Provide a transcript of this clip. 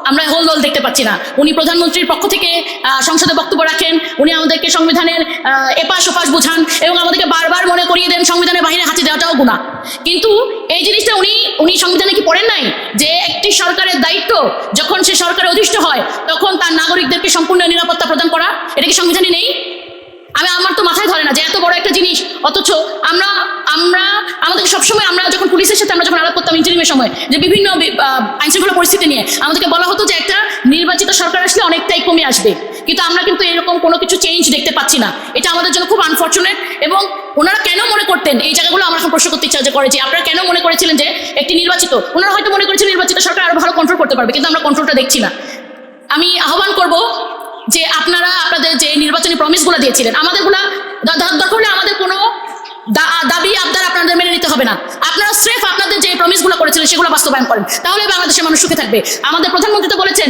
আমরা হোল দেখতে পাচ্ছি না। উনি প্রধানমন্ত্রীর পক্ষ থেকে সংসদে বক্তব্য রাখেন, উনি আমাদেরকে সংবিধানের এপাশ ওপাশ বোঝান এবং আমাদেরকে বারবার মনে করিয়ে দেন সংবিধানের বাইরে হাঁচি দেওয়াটাও গুনাহ। কিন্তু এই জিনিসটা উনি সংবিধানে কি পড়েন নাই যে একটি সরকারের দায়িত্ব যখন সে সরকারে অধিষ্ঠ হয় তখন তার নাগরিকদেরকে সম্পূর্ণ নিরাপত্তা প্রদান করা? এটা কি সংবিধানে নেই? আমার তো মাথায় ধরে না যে এত বড় একটা জিনিস, অথচ আমরা আমাদেরকে সবসময়, আমরা যখন পুলিশের সাথে আমরা যখন আলাপ করতাম ইন্টারিমের সময়, যে বিভিন্ন আইনশৃঙ্খলা পরিস্থিতি নিয়ে আমাদেরকে বলা হতো যে একটা নির্বাচিত সরকার আসলে অনেকটাই কমে আসবে, কিন্তু আমরা কিন্তু এরকম কোনো কিছু চেঞ্জ দেখতে পাচ্ছি না। এটা আমাদের জন্য খুব আনফর্চুনেট। এবং ওনারা কেন মনে করতেন, এই জায়গাগুলো আমার এখন প্রশ্ন করতে ইচ্ছা যে করেছি, আপনারা কেন মনে করেছিলেন যে একটি নির্বাচিত, ওনারা হয়তো মনে করেছিলেন নির্বাচিত সরকার আরো ভালো কন্ট্রোল করতে পারবে, কিন্তু আমরা কন্ট্রোলটা দেখছি না। আমি আহ্বান করব যে আপনারা আপনাদের যে নির্বাচনী প্রমিসগুলো দিয়েছিলেন, আমাদেরগুলা দরকার হলে আমাদের কোনো দাবি আবদার আপনাদের মেনে নিতে হবে না, আপনারা স্রেফ আপনাদের যে প্রমিসগুলো করেছিলেন সেগুলো বাস্তবায়ন করেন, তাহলে বাংলাদেশের মানুষ সুখে থাকবে। আমাদের প্রধানমন্ত্রী তো বলেছেন